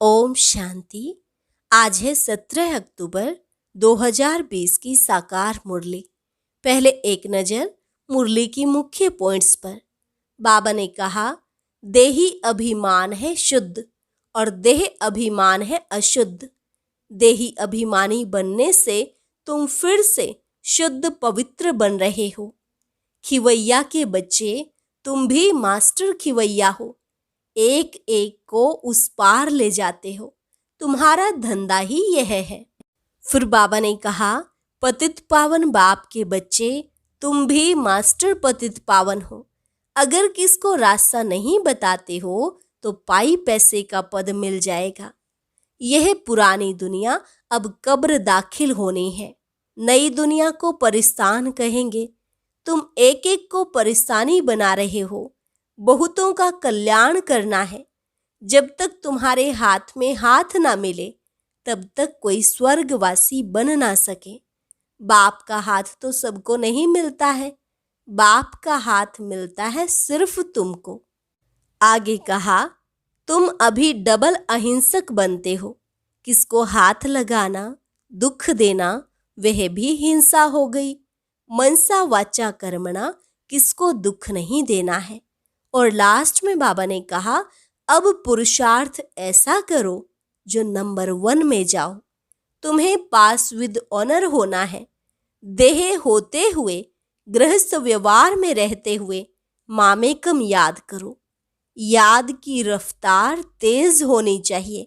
ओम शांति। आज है 17 अक्टूबर 2020 की साकार मुरली। पहले एक नज़र मुरली की मुख्य पॉइंट्स पर। बाबा ने कहा, देही अभिमान है शुद्ध और देह अभिमान है अशुद्ध। देही अभिमानी बनने से तुम फिर से शुद्ध पवित्र बन रहे हो। खिवैया के बच्चे, तुम भी मास्टर खिवैया हो। एक एक को उस पार ले जाते हो। तुम्हारा धंधा ही यह है। फिर बाबा ने कहा, पतित पावन बाप के बच्चे, तुम भी मास्टर पतित पावन हो। अगर किसको रास्ता नहीं बताते हो तो पाई पैसे का पद मिल जाएगा। यह पुरानी दुनिया अब कब्र दाखिल होनी है। नई दुनिया को परिस्तान कहेंगे। तुम एक एक को परिस्तानी बना रहे हो। बहुतों का कल्याण करना है। जब तक तुम्हारे हाथ में हाथ ना मिले तब तक कोई स्वर्गवासी बन ना सके। बाप का हाथ तो सबको नहीं मिलता है। बाप का हाथ मिलता है सिर्फ तुमको। आगे कहा, तुम अभी डबल अहिंसक बनते हो। किसको हाथ लगाना, दुख देना, वह भी हिंसा हो गई। मनसा वाचा कर्मणा, किसको दुख नहीं देना है। और लास्ट में बाबा ने कहा, अब पुरुषार्थ ऐसा करो जो नंबर 1 में जाओ। तुम्हें पास विद ऑनर होना है। देह होते हुए, गृहस्थ व्यवहार में रहते हुए मामेकम याद करो। याद की रफ्तार तेज होनी चाहिए।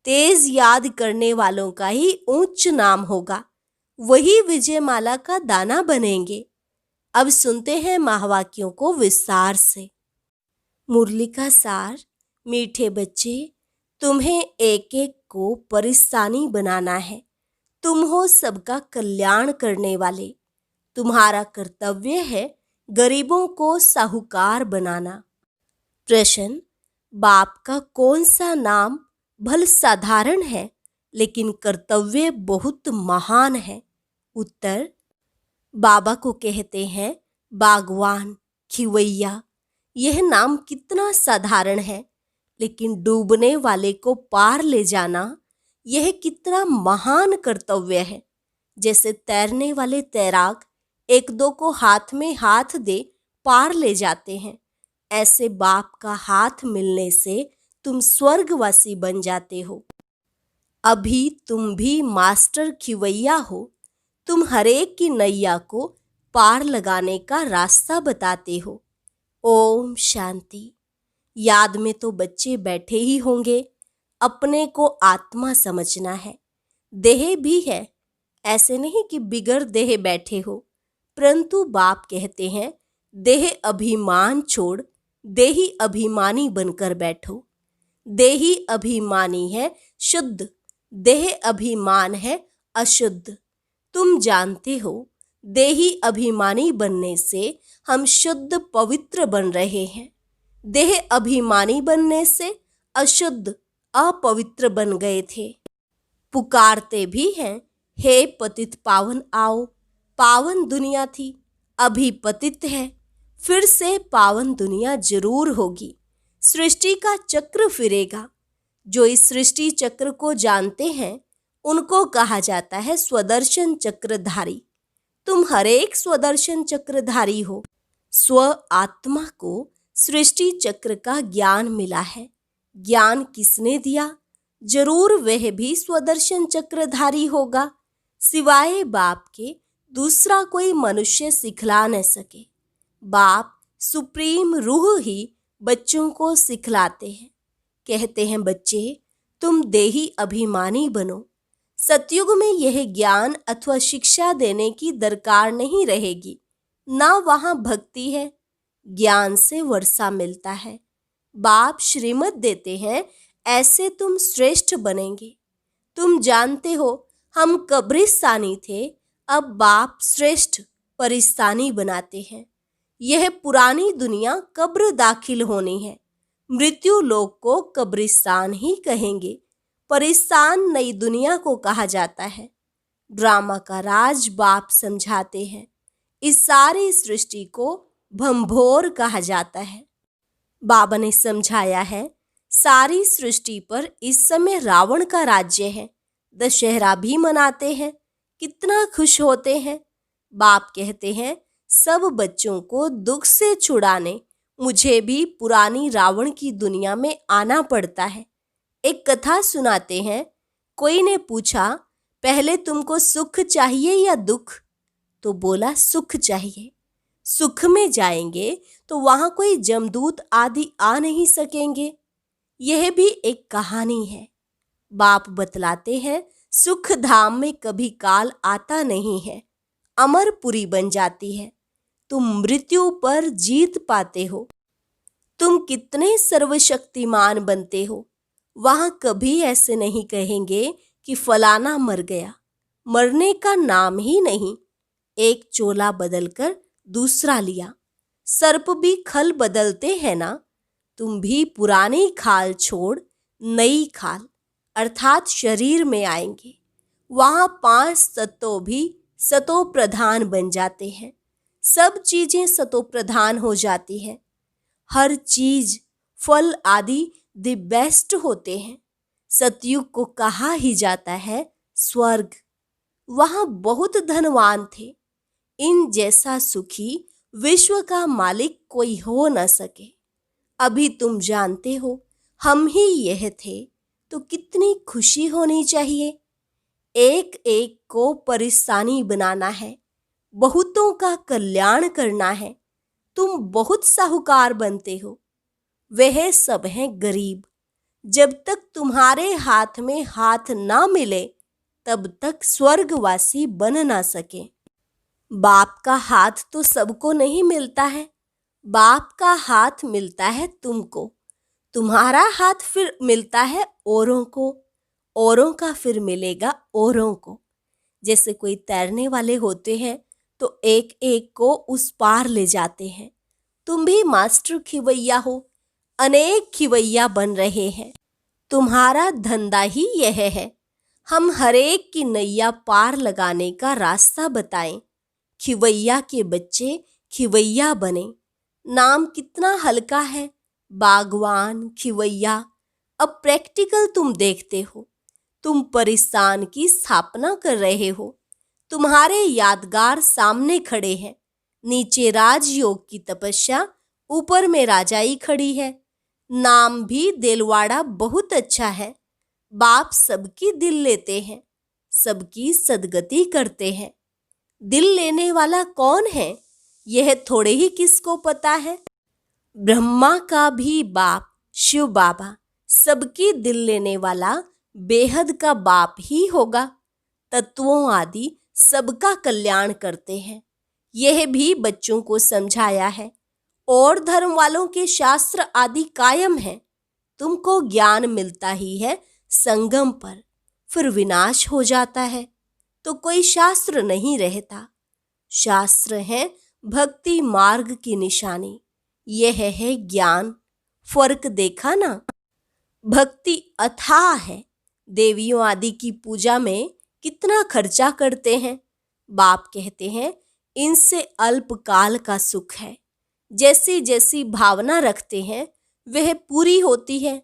तेज याद करने वालों का ही ऊंच नाम होगा। वही विजयमाला का दाना बनेंगे। अब सुनते हैं महावाक्यों को विस्तार से। मुरली का सार। मीठे बच्चे, तुम्हें एक एक को परिस्तानी बनाना है। तुम हो सबका कल्याण करने वाले। तुम्हारा कर्तव्य है गरीबों को साहूकार बनाना। प्रश्न, बाप का कौन सा नाम भल साधारण है लेकिन कर्तव्य बहुत महान है? उत्तर, बाबा को कहते हैं बागवान, खिवैया। यह नाम कितना साधारण है, लेकिन डूबने वाले को पार ले जाना यह कितना महान कर्तव्य है। जैसे तैरने वाले तैराक एक दो को हाथ में हाथ दे पार ले जाते हैं, ऐसे बाप का हाथ मिलने से तुम स्वर्गवासी बन जाते हो। अभी तुम भी मास्टर खिवैया हो। तुम हरेक की नैया को पार लगाने का रास्ता बताते हो। ओम शांति। याद में तो बच्चे बैठे ही होंगे। अपने को आत्मा समझना है। देह भी है, ऐसे नहीं कि बिगर देह बैठे हो। परंतु बाप कहते हैं, देह अभिमान छोड़ देही अभिमानी बनकर बैठो। देही अभिमानी है शुद्ध, देह अभिमान है अशुद्ध। तुम जानते हो, देही अभिमानी बनने से हम शुद्ध पवित्र बन रहे हैं। देह अभिमानी बनने से अशुद्ध अपवित्र बन गए थे। पुकारते भी हैं, हे पतित पावन आओ। पावन दुनिया थी, अभी पतित है। फिर से पावन दुनिया जरूर होगी। सृष्टि का चक्र फिरेगा। जो इस सृष्टि चक्र को जानते हैं उनको कहा जाता है स्वदर्शन चक्रधारी। तुम हरेक स्वदर्शन चक्रधारी हो। स्व आत्मा को सृष्टि चक्र का ज्ञान मिला है। ज्ञान किसने दिया? जरूर वह भी स्वदर्शन चक्रधारी होगा। सिवाय बाप के दूसरा कोई मनुष्य सिखला न सके। बाप सुप्रीम रूह ही बच्चों को सिखलाते हैं। कहते हैं, बच्चे तुम देही अभिमानी बनो। सतयुग में यह ज्ञान अथवा शिक्षा देने की दरकार नहीं रहेगी। ना वहां भक्ति है, ज्ञान से वर्षा मिलता है। बाप श्रीमत देते हैं, ऐसे तुम श्रेष्ठ बनेंगे। तुम जानते हो, हम कब्रिस्तानी थे, अब बाप श्रेष्ठ परिस्तानी बनाते हैं। यह पुरानी दुनिया कब्र दाखिल होनी है। मृत्यु लोक को कब्रिस्तान ही कहेंगे। परिस्तान नई दुनिया को कहा जाता है। ड्रामा का राज बाप समझाते हैं। इस सारी सृष्टि को भंभोर कहा जाता है। बाबा ने समझाया है, सारी सृष्टि पर इस समय रावण का राज्य है। दशहरा भी मनाते हैं, कितना खुश होते हैं। बाप कहते हैं, सब बच्चों को दुख से छुड़ाने मुझे भी पुरानी रावण की दुनिया में आना पड़ता है। एक कथा सुनाते हैं। कोई ने पूछा, पहले तुमको सुख चाहिए या दुख? तो बोला, सुख चाहिए। सुख में जाएंगे तो वहां कोई जमदूत आदि आ नहीं सकेंगे। यह भी एक कहानी है। बाप बतलाते हैं, सुख धाम में कभी काल आता नहीं है, अमरपुरी बन जाती है। तुम मृत्यु पर जीत पाते हो। तुम कितने सर्वशक्तिमान बनते हो। वहां कभी ऐसे नहीं कहेंगे कि फलाना मर गया। मरने का नाम ही नहीं। एक चोला बदलकर दूसरा लिया। सर्प भी खल बदलते हैं ना। तुम भी पुरानी खाल छोड़ नई खाल अर्थात शरीर में आएंगे। वहां 5 तत्व भी सतो प्रधान बन जाते हैं। सब चीजें सतो प्रधान हो जाती हैं। हर चीज, फल आदि द बेस्ट होते हैं। सतयुग को कहा ही जाता है स्वर्ग। वहां बहुत धनवान थे। इन जैसा सुखी विश्व का मालिक कोई हो न सके। अभी तुम जानते हो, हम ही यह थे, तो कितनी खुशी होनी चाहिए। एक एक को परेशानी बनाना है, बहुतों का कल्याण करना है। तुम बहुत साहूकार बनते हो, वह सब हैं गरीब। जब तक तुम्हारे हाथ में हाथ ना मिले, तब तक स्वर्गवासी बन ना सके। बाप का हाथ तो सबको नहीं मिलता है। बाप का हाथ मिलता है तुमको। तुम्हारा हाथ फिर मिलता है औरों को। औरों का फिर मिलेगा औरों को। जैसे कोई तैरने वाले होते हैं तो एक एक को उस पार ले जाते हैं। तुम भी मास्टर खिवैया हो, अनेक खिवैया बन रहे हैं। तुम्हारा धंधा ही यह है। हम हरेक की नैया पार लगाने का रास्ता बताएं। खिवैया के बच्चे खिवैया बने। नाम कितना हल्का है, बागवान, खिवैया। अब प्रैक्टिकल तुम देखते हो। तुम परिस्तान की स्थापना कर रहे हो। तुम्हारे यादगार सामने खड़े हैं। नीचे राजयोग की तपस्या, ऊपर में राजाई खड़ी है। नाम भी देलवाड़ा बहुत अच्छा है। बाप सबकी दिल लेते हैं, सबकी सदगति करते हैं। दिल लेने वाला कौन है, यह थोड़े ही किसको पता है। ब्रह्मा का भी बाप शिव बाबा सबकी दिल लेने वाला बेहद का बाप ही होगा। तत्वों आदि सबका कल्याण करते हैं। यह भी बच्चों को समझाया है। और धर्म वालों के शास्त्र आदि कायम है। तुमको ज्ञान मिलता ही है संगम पर, फिर विनाश हो जाता है तो कोई शास्त्र नहीं रहता। शास्त्र है भक्ति मार्ग की निशानी। यह है ज्ञान। फर्क देखा ना। भक्ति अथाह है। देवियों आदि की पूजा में कितना खर्चा करते हैं। बाप कहते हैं, इनसे अल्पकाल का सुख है। जैसी जैसी भावना रखते हैं वह पूरी होती है।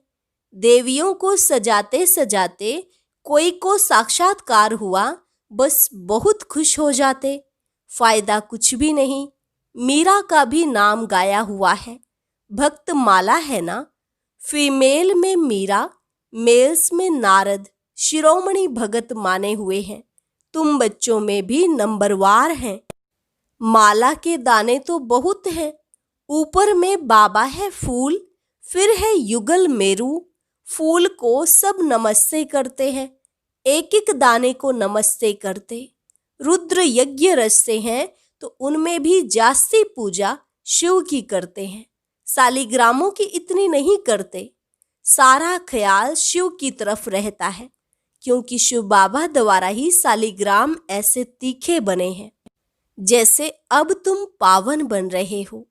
देवियों को सजाते सजाते कोई को साक्षात्कार हुआ, बस बहुत खुश हो जाते। फायदा कुछ भी नहीं। मीरा का भी नाम गाया हुआ है। भक्त माला है ना। फीमेल में मीरा, मेल्स में नारद शिरोमणि भगत माने हुए हैं। तुम बच्चों में भी नंबरवार हैं। माला के दाने तो बहुत हैं। ऊपर में बाबा है फूल, फिर है युगल मेरू। फूल को सब नमस्ते करते हैं, एक एक दाने को नमस्ते करते। रुद्र यज्ञ रचते हैं तो उनमें भी जास्ती पूजा शिव की करते हैं। सालिग्रामों की इतनी नहीं करते। सारा ख्याल शिव की तरफ रहता है, क्योंकि शिव बाबा द्वारा ही सालिग्राम ऐसे तीखे बने हैं। जैसे अब तुम पावन बन रहे हो,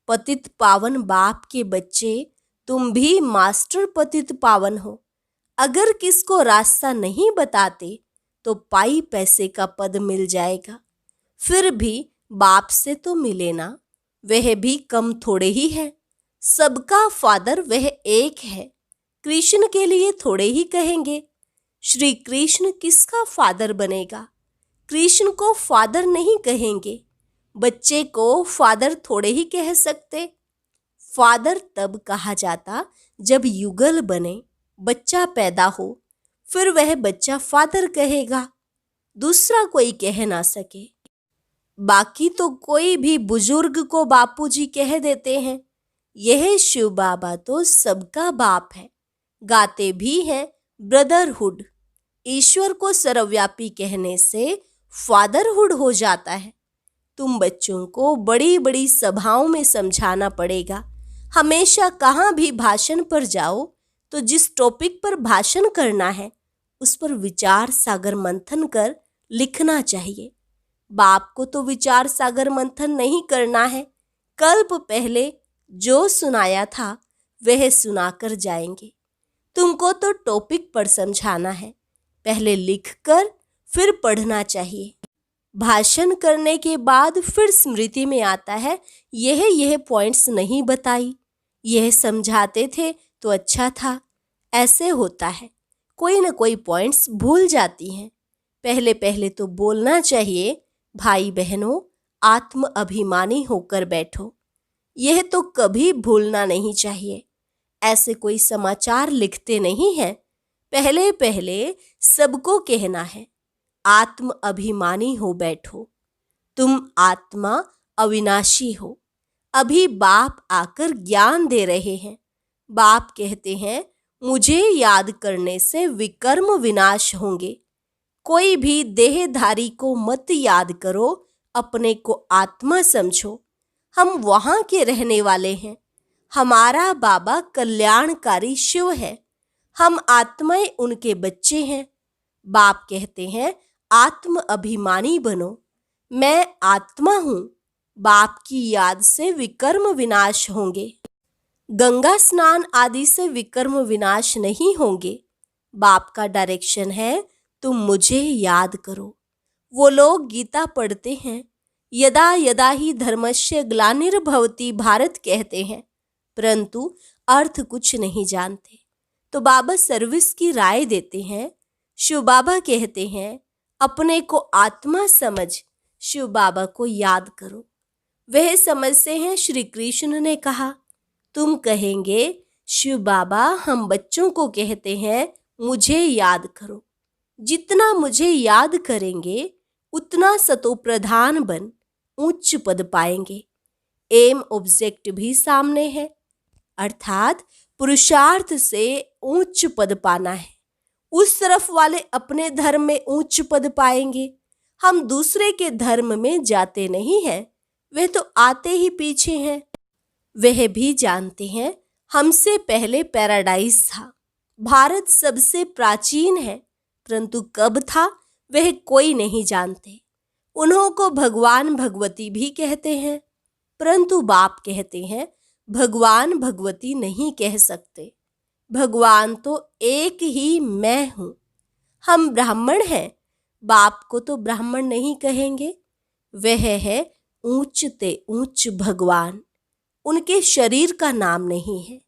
पतित पावन बाप के बच्चे, तुम भी मास्टर पतित पावन हो। अगर किसको रास्ता नहीं बताते तो पाई पैसे का पद मिल जाएगा। फिर भी बाप से तो मिले ना, वह भी कम थोड़े ही है। सबका फादर वह एक है। कृष्ण के लिए थोड़े ही कहेंगे। श्री कृष्ण किसका फादर बनेगा? कृष्ण को फादर नहीं कहेंगे। बच्चे को फादर थोड़े ही कह सकते। फादर तब कहा जाता जब युगल बने, बच्चा पैदा हो, फिर वह बच्चा फादर कहेगा, दूसरा कोई कह ना सके। बाकी तो कोई भी बुजुर्ग को बापूजी कह देते हैं। यह शिव बाबा तो सबका बाप है। गाते भी हैं ब्रदरहुड। ईश्वर को सर्वव्यापी कहने से फादरहुड हो जाता है। तुम बच्चों को बड़ी बड़ी सभाओं में समझाना पड़ेगा। हमेशा कहाँ भी भाषण पर जाओ तो जिस टॉपिक पर भाषण करना है उस पर विचार सागर मंथन कर लिखना चाहिए। बाप को तो विचार सागर मंथन नहीं करना है। कल्प पहले जो सुनाया था वह सुनाकर जाएंगे। तुमको तो टॉपिक पर समझाना है। पहले लिखकर फिर पढ़ना चाहिए। भाषण करने के बाद फिर स्मृति में आता है, यह पॉइंट्स नहीं बताई, यह समझाते थे तो अच्छा था। ऐसे होता है, कोई न कोई पॉइंट्स भूल जाती हैं। पहले पहले तो बोलना चाहिए, भाई बहनों आत्म अभिमानी होकर बैठो। यह तो कभी भूलना नहीं चाहिए। ऐसे कोई समाचार लिखते नहीं हैं। पहले पहले सबको कहना है, आत्म अभिमानी हो बैठो। तुम आत्मा अविनाशी हो। अभी बाप आकर ज्ञान दे रहे हैं। बाप कहते हैं, मुझे याद करने से विकर्म विनाश होंगे। कोई भी देहधारी को मत याद करो, अपने को आत्मा समझो। हम वहाँ के रहने वाले हैं। हमारा बाबा कल्याणकारी शिव है। हम आत्माएं उनके बच्चे हैं। बाप कहते हैं, आत्म अभिमानी बनो। मैं आत्मा हूँ। बाप की याद से विकर्म विनाश होंगे। गंगा स्नान आदि से विकर्म विनाश नहीं होंगे। बाप का डायरेक्शन है, तुम मुझे याद करो। वो लोग गीता पढ़ते हैं, यदा यदा ही धर्मस्य ग्लानिर्भवति भारत कहते हैं, परंतु अर्थ कुछ नहीं जानते। तो बाबा सर्विस की राय देते हैं। शिव बाबा कहते हैं, अपने को आत्मा समझ शिव बाबा को याद करो। वह समझते हैं। श्री कृष्ण ने कहा, तुम कहेंगे शिव बाबा हम बच्चों को कहते हैं मुझे याद करो। जितना मुझे याद करेंगे उतना सतो प्रधान बन उच्च पद पाएंगे। एम ऑब्जेक्ट भी सामने है, अर्थात पुरुषार्थ से उच्च पद पाना है। उस तरफ वाले अपने धर्म में उच्च पद पाएंगे। हम दूसरे के धर्म में जाते नहीं हैं, वे तो आते ही पीछे हैं। वह भी जानते हैं हमसे पहले पैराडाइज था। भारत सबसे प्राचीन है, परंतु कब था वह कोई नहीं जानते। उन्हों को भगवान भगवती भी कहते हैं, परंतु बाप कहते हैं भगवान भगवती नहीं कह सकते। भगवान तो एक ही मैं हूँ। हम ब्राह्मण हैं, बाप को तो ब्राह्मण नहीं कहेंगे। वह है ऊंचते ऊंच भगवान। उनके शरीर का नाम नहीं है।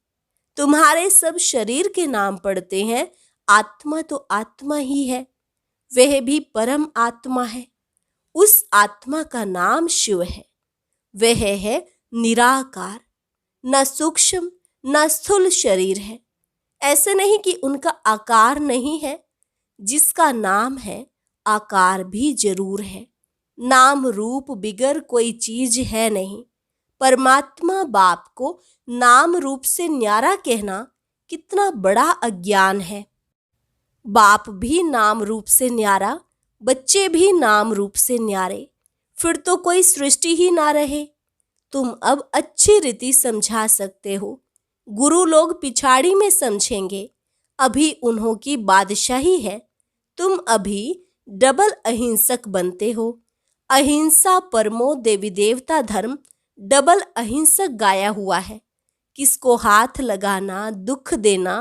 तुम्हारे सब शरीर के नाम पड़ते हैं, आत्मा तो आत्मा ही है। वह भी परम आत्मा है। उस आत्मा का नाम शिव है। वह है निराकार, न सूक्ष्म न स्थूल शरीर है। ऐसे नहीं कि उनका आकार नहीं है। जिसका नाम है आकार भी जरूर है। नाम रूप बिगर कोई चीज है नहीं। परमात्मा बाप को नाम रूप से न्यारा कहना कितना बड़ा अज्ञान है। बाप भी नाम रूप से न्यारा, बच्चे भी नाम रूप से न्यारे, फिर तो कोई सृष्टि ही ना रहे। तुम अब अच्छी रीति समझा सकते हो। गुरु लोग पिछाड़ी में समझेंगे। अभी उन्हों की बादशाही है। तुम अभी डबल अहिंसक बनते हो। अहिंसा परमो देवी देवता धर्म डबल अहिंसक गाया हुआ है। किसको हाथ लगाना, दुख देना,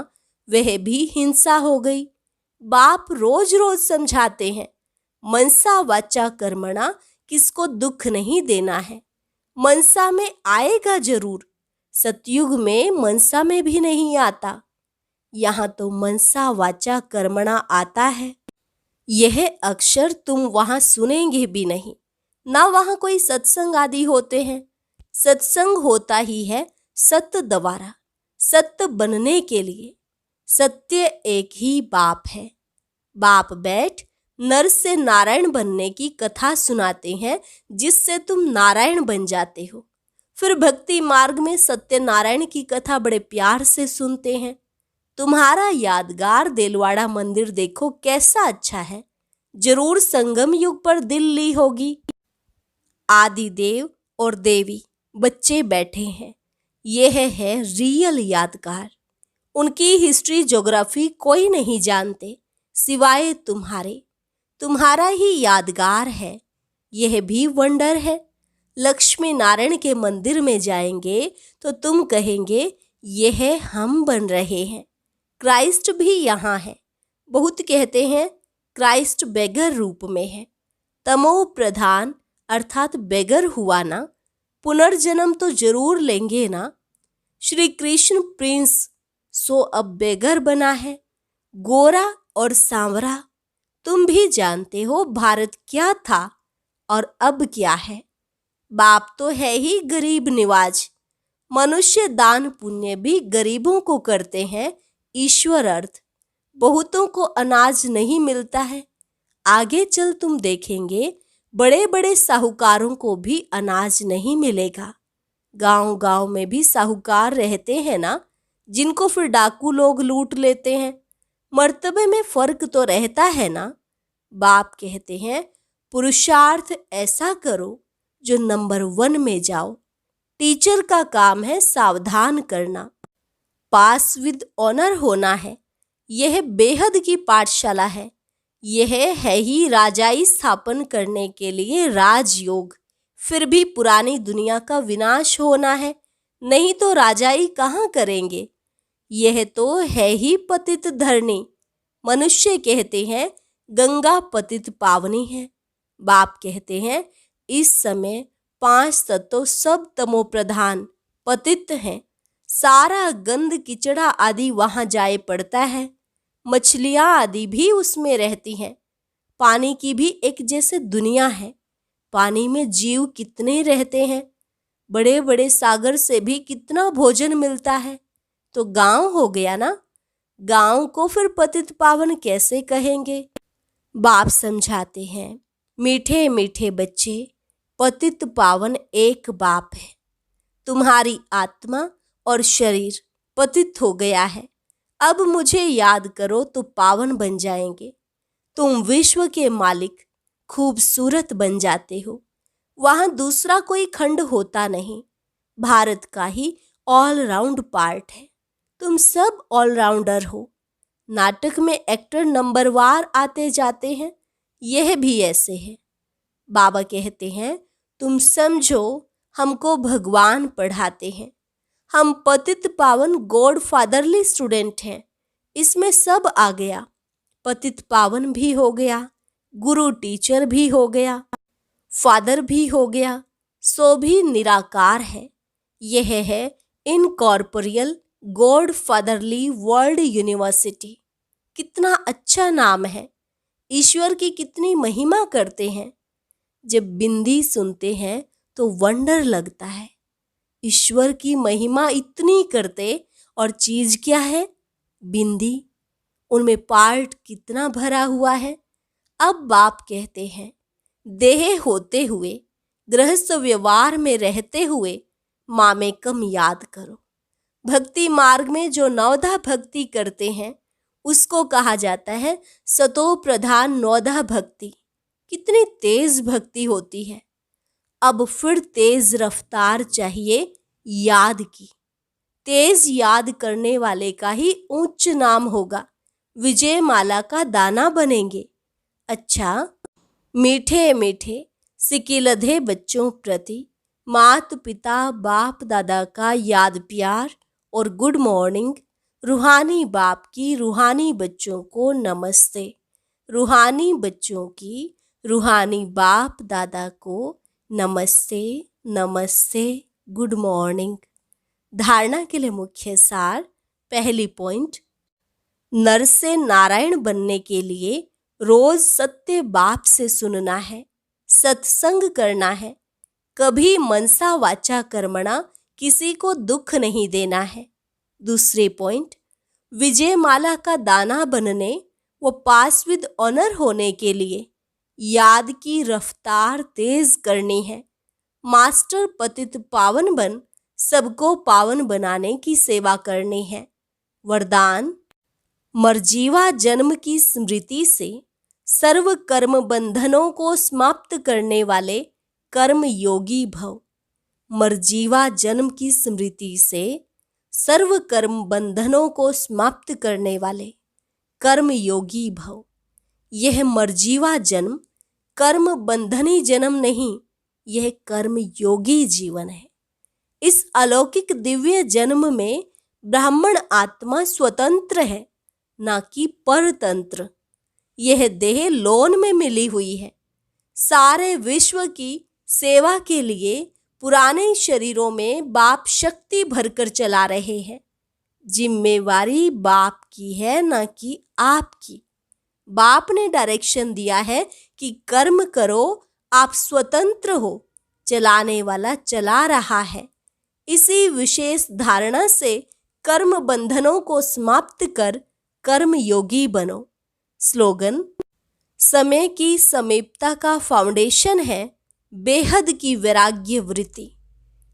वह भी हिंसा हो गई। बाप रोज रोज समझाते हैं, मनसा वाचा कर्मणा, किसको दुख नहीं देना है। मनसा में आएगा जरूर, सतयुग में मनसा में भी नहीं आता। यहाँ तो मनसा वाचा कर्मणा आता है। यह अक्षर तुम वहां सुनेंगे भी नहीं, ना वहां कोई सत्संग आदि होते हैं। सत्संग होता ही है सत्य द्वारा, सत्य बनने के लिए। सत्य एक ही बाप है। बाप बैठ नर से नारायण बनने की कथा सुनाते हैं, जिससे तुम नारायण बन जाते हो। फिर भक्ति मार्ग में सत्यनारायण की कथा बड़े प्यार से सुनते हैं। तुम्हारा यादगार देलवाड़ा मंदिर देखो कैसा अच्छा है। जरूर संगम युग पर दिल ली होगी। आदि देव और देवी बच्चे बैठे हैं। यह है रियल यादगार। उनकी हिस्ट्री ज्योग्राफी कोई नहीं जानते सिवाय तुम्हारे। तुम्हारा ही यादगार है। यह भी वंडर है। लक्ष्मी नारायण के मंदिर में जाएंगे तो तुम कहेंगे यह हम बन रहे हैं। क्राइस्ट भी यहाँ है। बहुत कहते हैं क्राइस्ट बेगर रूप में है। तमो प्रधान अर्थात बेगर हुआ ना, पुनर्जन्म तो जरूर लेंगे ना। श्री कृष्ण प्रिंस सो अब बेगर बना है। गोरा और सांवरा। तुम भी जानते हो भारत क्या था और अब क्या है। बाप तो है ही गरीब निवाज। मनुष्य दान पुण्य भी गरीबों को करते हैं। ईश्वर अर्थ बहुतों को अनाज नहीं मिलता है। आगे चल तुम देखेंगे बड़े बड़े साहूकारों को भी अनाज नहीं मिलेगा। गांव गांव में भी साहूकार रहते हैं ना, जिनको फिर डाकू लोग लूट लेते हैं। मर्तबे में फर्क तो रहता है ना। बाप कहते हैं पुरुषार्थ ऐसा करो जो नंबर 1 में जाओ। टीचर का काम है सावधान करना। पास विद ऑनर होना है। यह बेहद की पाठशाला है। यह है ही राजाई स्थापन करने के लिए राजयोग। फिर भी पुरानी दुनिया का विनाश होना है, नहीं तो राजाई कहाँ करेंगे। यह तो है ही पतित धरनी। मनुष्य कहते हैं गंगा पतित पावनी है। बाप कहते हैं इस समय 5 तत्व सब तमो प्रधान पतित हैं। सारा गंद किचड़ा आदि वहां जाए पड़ता है। मछलियां आदि भी उसमें रहती हैं। पानी की भी एक जैसे दुनिया है। पानी में जीव कितने रहते हैं। बड़े बड़े सागर से भी कितना भोजन मिलता है। तो गांव हो गया ना। गांव को फिर पतित पावन कैसे कहेंगे। बाप समझाते हैं मीठे मीठे बच्चे, पतित पावन एक बाप है। तुम्हारी आत्मा और शरीर पतित हो गया है। अब मुझे याद करो तो पावन बन जाएंगे। तुम विश्व के मालिक खूबसूरत बन जाते हो। वहां दूसरा कोई खंड होता नहीं। भारत का ही ऑलराउंड पार्ट है। तुम सब ऑलराउंडर हो। नाटक में एक्टर नंबरवार आते जाते हैं। यह भी ऐसे है। बाबा कहते हैं तुम समझो हमको भगवान पढ़ाते हैं। हम पतित पावन गॉड फादरली स्टूडेंट हैं। इसमें सब आ गया। पतित पावन भी हो गया, गुरु टीचर भी हो गया, फादर भी हो गया। सो भी निराकार है। यह है incorporeal God fatherly world university. कितना अच्छा नाम है। ईश्वर की कितनी महिमा करते हैं। जब बिंदी सुनते हैं तो वंडर लगता है। ईश्वर की महिमा इतनी करते और चीज क्या है। बिंदी। उनमें पार्ट कितना भरा हुआ है। अब बाप कहते हैं देह होते हुए, गृहस्थ व्यवहार में रहते हुए मामेकम याद करो। भक्ति मार्ग में जो नवधा भक्ति करते हैं उसको कहा जाता है सतो प्रधान नवधा भक्ति। कितनी तेज भक्ति होती है। अब फिर तेज रफ्तार चाहिए याद की। तेज याद करने वाले का ही उच्च नाम होगा। विजय माला का दाना बनेंगे। अच्छा, मीठे मीठे सिकिलधे बच्चों प्रति मात पिता बाप दादा का याद प्यार और गुड मॉर्निंग। रूहानी बाप की रूहानी बच्चों को नमस्ते। रूहानी बच्चों की रूहानी बाप दादा को नमस्ते नमस्ते, गुड मॉर्निंग। धारणा के लिए मुख्य सार। पहली पॉइंट, नर से नारायण बनने के लिए रोज सत्य बाप से सुनना है, सत्संग करना है, कभी मनसा वाचा कर्मणा किसी को दुख नहीं देना है। दूसरे पॉइंट, विजयमाला का दाना बनने व पास विद ऑनर होने के लिए याद की रफ्तार तेज करनी है। मास्टर पतित पावन बन सबको पावन बनाने की सेवा करनी है। वरदान, मर्जीवा जन्म की स्मृति से सर्व कर्म बंधनों को समाप्त करने वाले कर्म योगी भव। मर्जीवा जन्म की स्मृति से सर्व कर्म बंधनों को समाप्त करने वाले कर्म योगी भव। यह मर्जीवा जन्म कर्म बंधनी जन्म नहीं, यह कर्म योगी जीवन है। इस अलौकिक दिव्य जन्म में ब्राह्मण आत्मा स्वतंत्र है, ना कि परतंत्र। यह देह लोन में मिली हुई है। सारे विश्व की सेवा के लिए पुराने शरीरों में बाप शक्ति भरकर चला रहे हैं। जिम्मेवारी बाप की है, ना कि आपकी। बाप ने डायरेक्शन दिया है कि कर्म करो, आप स्वतंत्र हो, चलाने वाला चला रहा है। इसी विशेष धारणा से कर्म बंधनों को समाप्त कर कर्म योगी बनो। स्लोगन, समय की समीपता का फाउंडेशन है बेहद की वैराग्य वृत्ति।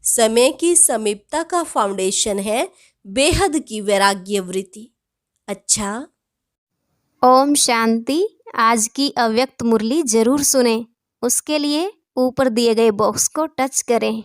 समय की समीपता का फाउंडेशन है बेहद की वैराग्य वृत्ति। अच्छा, ओम शांति। आज की अव्यक्त मुरली जरूर सुने। उसके लिए ऊपर दिए गए बॉक्स को टच करें।